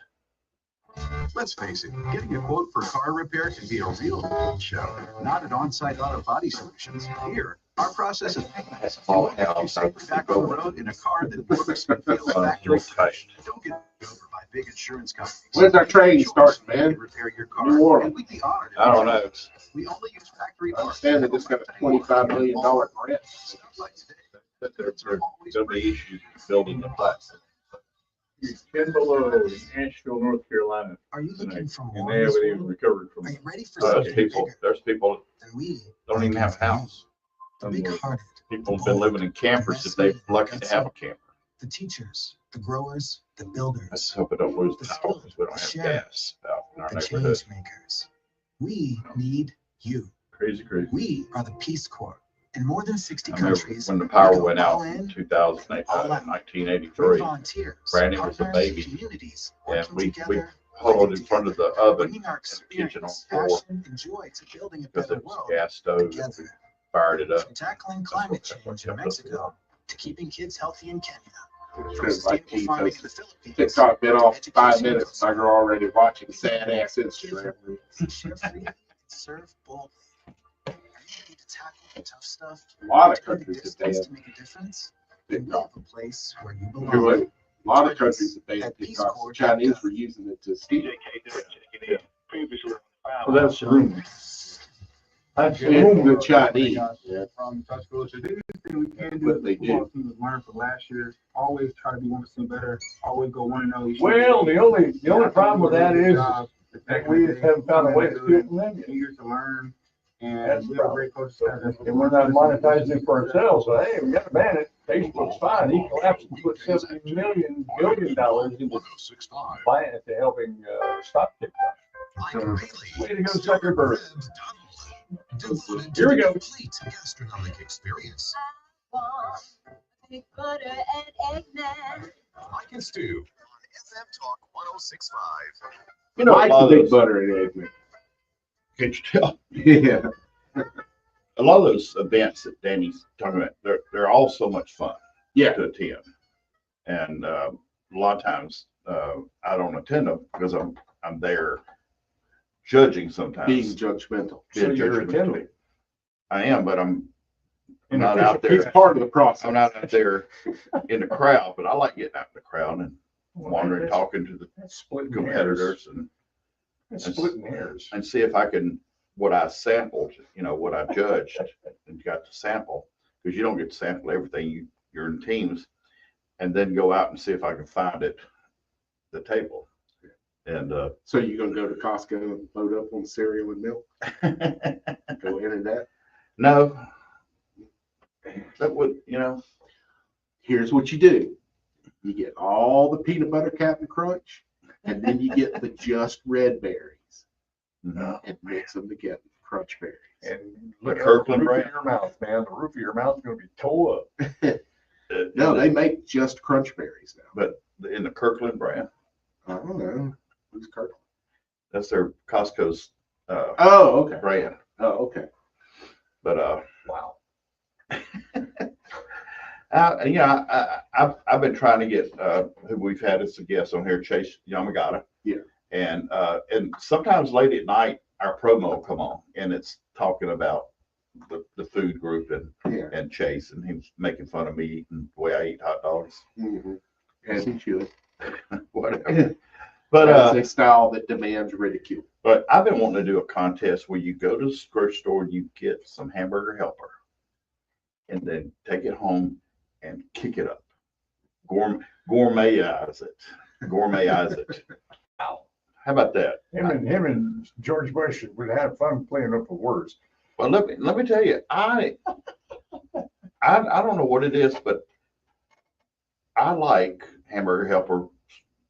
Let's face it, getting a quote for car repair can be a real show. Not at On-Site Auto Body Solutions. Here, our process is That's all you house. safely back on the road in a car that works and feels factory fresh. Don't get over by big insurance companies. When's our train starting, We man? can repair your car, New Orleans. and we'd be honored if I don't you know. did. We only use factory I parts. understand they just got a $25 million grant. Stop by today. That there's gonna be issues building the platform. It's 10 below in Asheville, North Carolina, Are you looking for and more? they in this haven't even world? recovered from Are it. you ready for There's something people, bigger there's people than we don't even have a house. The big-hearted, People have been living in campers that they're lucky to have a camper. the teachers, the growers, the builders, I just hope I don't lose the power because we don't have gas out in our the neighborhood. change makers. We need you. Crazy, crazy. We are the Peace Corps. In more than 60 I remember countries, when the power we go went all out in in, 2008, all out. We're 1983. volunteers, Brandon was a partners, baby, communities, and working we together, huddled living in front of together, the oven bringing our in the kitchen on experience, the floor passion, and joy to building a because better it was world a gas stove. And together. we fired it up. From tackling climate change in kept us Mexico warm. to keeping kids healthy in Kenya. From Because like sustainable he farming says, in the Philippines. TikTok been off to 5 education minutes. in and you're already watching sad ass Instagram. Share freely and serve boldly. Are you ready to tackle the tough stuff? A lot of To go the countries distance have to make a difference? Then we have a place where you belong. do it. A lot of countries have banned At TikTok. The Chinese were using it to steal. Well, that's the rumor. That's the And rumor. the Chinese. Yeah. From Tuscaloosa, the biggest thing we can do. What they do. Football team was learned from last year. Always try to be 1% better. Always go 1-0. Well, the only problem with that is that we just haven't found a way to steal from them yet. Eager to learn, That's and the we have a problem. great coach staff. And we're not monetizing it for ourselves, so hey, we gotta ban it. Facebook's fine. He collapsed and put $70 billion into buying it to helping stop TikTok. Way to go, Zuckerberg. Here we go. Complete gastronomic experience. Big butter and eggman. Mike and Stu on FM Talk 106.5. You know, a Like lot the of big those, butter and egg, man. can't you tell? Yeah. A lot of those events that Danny's talking about, they're all so much fun. Yeah. To attend. And a lot of times I don't attend them because I'm there judging sometimes. Being judgmental. So Being you're judgmental. attending. I am, but I'm not out It's there. part of the process. I'm not out there in the crowd, but I like getting out in the crowd and wandering, talking to the That's splitting competitors hairs. That's splitting hairs. and see if I can, what I sampled, what I judged and got to sample, because you don't get to sample everything. You're in teams, and then go out and see if I can find it, the table. And So you're gonna go to Costco and load up on cereal and milk? Go in and that? no, that would, Here's what you do. You get all the peanut butter Captain Crunch, and then you get the just red berries and mix them together. crunch berries. And look The at Kirkland the roof brand? of your mouth, man. The roof of your mouth is going to be tore up. No, they make just crunch berries now. But in the Kirkland brand, I don't know. Who's Kirkland? that's their Costco's Oh, okay. brand. Oh, okay. But Wow. I've been trying to get who we've had as a guest on here, Chase Yamagata. Yeah. And sometimes late at night our promo will come on and it's talking about the food group and Chase, and he was making fun of me eating the way I eat hot dogs. Mm-hmm. As he should. Whatever. But that's a style that demands ridicule. But I've been wanting to do a contest where you go to the grocery store and you get some hamburger helper and then take it home and kick it up. Gourmetize it. Gourmetize it. Wow. How about that? Him and George Bush would have fun playing up with words. Well, let me tell you, I don't know what it is, but I like hamburger helper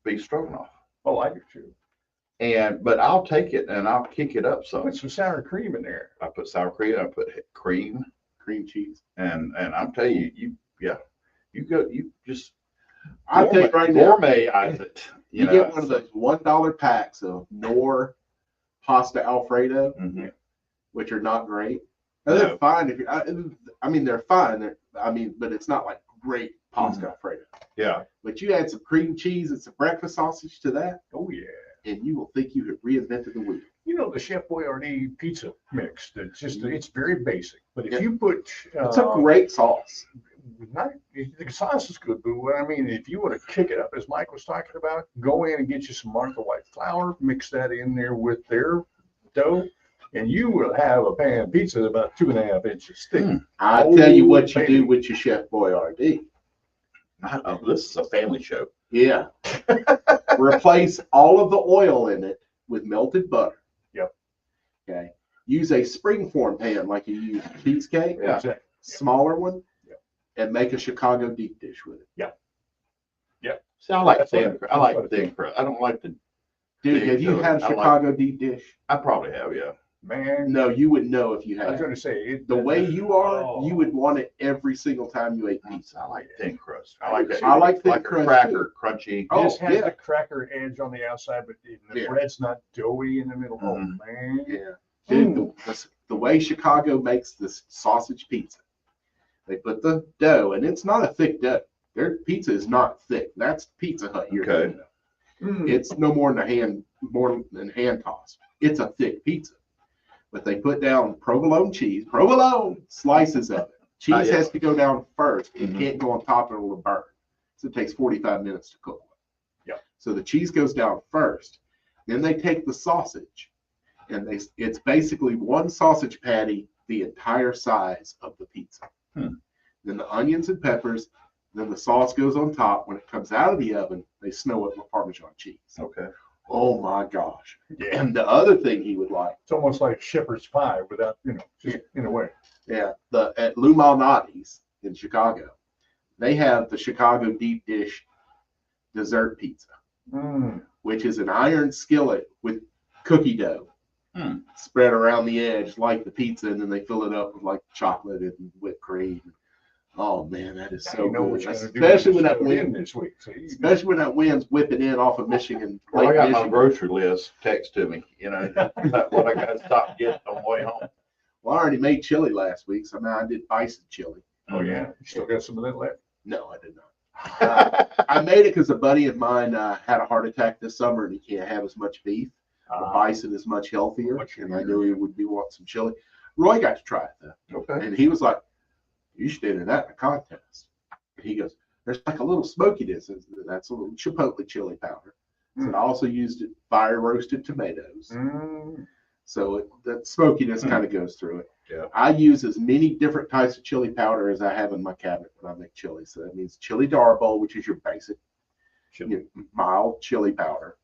beef stroganoff. Oh, I do too. But I'll take it and I'll kick it up some. Put some sour cream in there. I put sour cream. I put cream cheese, and I'm telling you, I'll tell you right now, gourmetize it. You get one of those $1 packs of Knorr pasta Alfredo, which are not great. Now, they're fine if you. I mean, they're fine. But it's not like great pasta Alfredo. Yeah. But you add some cream cheese and some breakfast sausage to that. Oh yeah. And you will think you have reinvented the wheel. You know the Chef Boyardee pizza mix. That's just it's very basic. But if you put it's a great sauce. The sauce is good, but what I mean, if you want to kick it up, as Mike was talking about, go in and get you some Martha White flour, mix that in there with their dough, and you will have a pan pizza about 2.5 inches thick. I'll tell you what you do with your Chef Boyardee. This is a family show. Yeah. Replace all of the oil in it with melted butter. Yep. Okay. Use a springform pan like you use cheesecake. Yeah. Exactly. Smaller one. And make a Chicago deep dish with it. Yeah. Yeah. See, I like thin crust. I don't like the. Dude, have you had a Chicago deep dish? I probably have, yeah. Man. No, you would know if you had. I was going to say the way you are, you would want it every single time you ate pizza. I like thin crust. I like that. I like thin like crust a cracker, too. crunchy. This has the cracker edge on the outside, but the bread's not doughy in the middle. Oh man. Yeah. Dude, the way Chicago makes this sausage pizza. They put the dough, and it's not a thick dough. Their pizza is not thick. That's Pizza Hut. You're okay. It's no more than hand tossed. It's a thick pizza, but they put down provolone cheese, slices of it. Cheese has to go down first. It can't go on top, or it'll burn. So it takes 45 minutes to cook. Yeah. So the cheese goes down first. Then they take the sausage, and it's basically one sausage patty the entire size of the pizza. Then the onions and peppers, then the sauce goes on top. When it comes out of the oven, they snow it with Parmesan cheese. Okay. Oh my gosh. Yeah. And the other thing he would like. It's almost like shepherd's pie without, just in a way. Yeah. At Lou Malnati's in Chicago, they have the Chicago deep dish dessert pizza, which is an iron skillet with cookie dough spread around the edge like the pizza, and then they fill it up with like chocolate and whipped cream. Oh man, that is so good. Especially when that wind this week. Especially when that wind's whipping in off of Michigan. Well, I got Michigan. my grocery list text to me. That's what I got to stop getting on the way home. Well, I already made chili last week, so now I did bison chili. Oh yeah, you still got some of that left? No, I did not. I made it because a buddy of mine had a heart attack this summer, and he can't have as much beef. The bison is much healthier, and I knew he would want some chili. Roy got to try it though, and he was like, "You should enter that in a contest." And he goes, "There's like a little smokiness. That's a little chipotle chili powder." So I also used fire roasted tomatoes. So that smokiness kind of goes through it. Yeah. I use as many different types of chili powder as I have in my cabinet when I make chili. So that means chili darbo, which is your basic mild chili powder,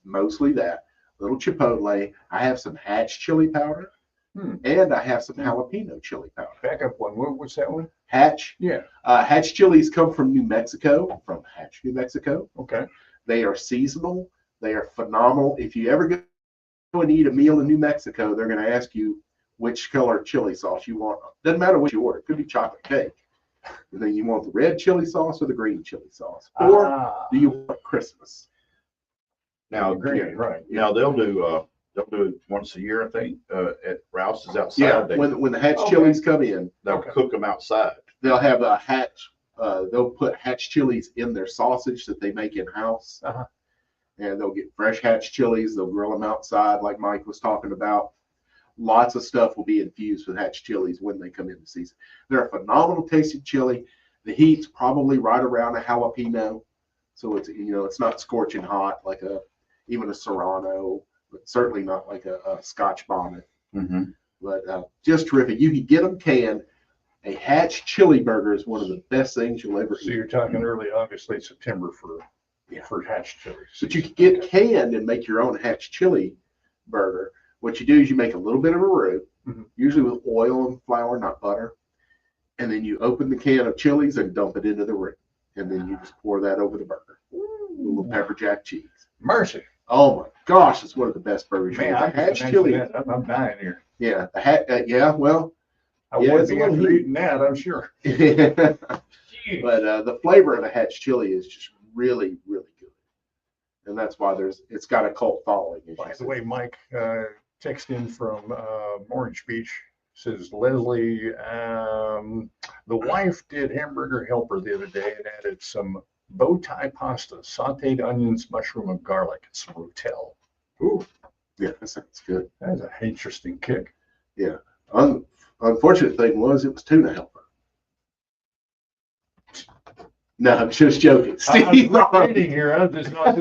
mostly that. Little chipotle. I have some Hatch chili powder, and I have some jalapeno chili powder. Back up one. What's that one? Hatch. Yeah. Hatch chilies come from New Mexico, from Hatch, New Mexico. Okay. They are seasonal. They are phenomenal. If you ever go and eat a meal in New Mexico, they're going to ask you, which color chili sauce you want. Doesn't matter what you order. It could be chocolate cake. And then you want the red chili sauce or the green chili sauce, or do you want Christmas? Now, Green, right. now they'll do it once a year, I think, at Rouse's outside. Yeah, when the hatch chilies come in, they'll cook them outside. they'll have a hatch. They'll put hatch chilies in their sausage that they make in house, and they'll get fresh hatch chilies. They'll grill them outside, like Mike was talking about. Lots of stuff will be infused with hatch chilies when they come into season. They're a phenomenal tasting chili. The heat's probably right around a jalapeno, so it's it's not scorching hot like even a Serrano, but certainly not like a Scotch bonnet. But just terrific. You can get them canned. A hatch chili burger is one of the best things you'll ever eat. So you're talking early August, late September for hatch chilies. But you can get canned and make your own hatch chili burger. What you do is you make a little bit of a roux, usually with oil and flour, not butter. And then you open the can of chilies and dump it into the roux. And then you just pour that over the burger. A little pepper jack cheese. Mercy. Oh my gosh, it's one of the best burgers. Man, the hatch chili. I'm dying here. Yeah, well. I would be after eating that, I'm sure. But the flavor of a hatch chili is just really, really good. And that's why it's got a cult following. By the way, Mike texted in from Orange Beach, says Leslie, the wife did hamburger helper the other day and added some bow tie pasta, sauteed onions, mushroom, and garlic, and some rotel. Ooh, yeah, that sounds good. That's an interesting kick. Yeah. Unfortunate thing was it was tuna helper. No, I'm just joking. Steve, I'm reading here. I'm just not.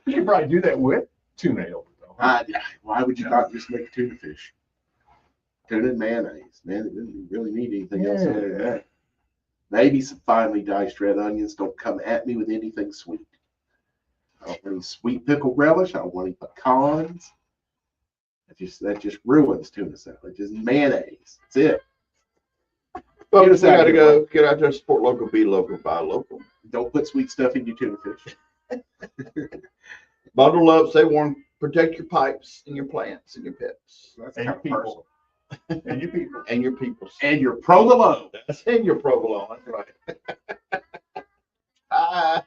You could probably do that with tuna helper, though. Why would you not just make tuna fish? Tuna and mayonnaise. Man, it didn't really need anything else other than that. Maybe some finely diced red onions. Don't come at me with anything sweet. I don't want any sweet pickled relish. I don't want any pecans. That just ruins tuna salad. Just mayonnaise. That's it. Well, we got to go get out there, support local, be local, buy local. Don't put sweet stuff in your tuna fish. Bundle up, stay warm, protect your pipes and your plants and your pets. That's and kind of personal. And your people. And your people. And your provolone. And your provolone. That's right.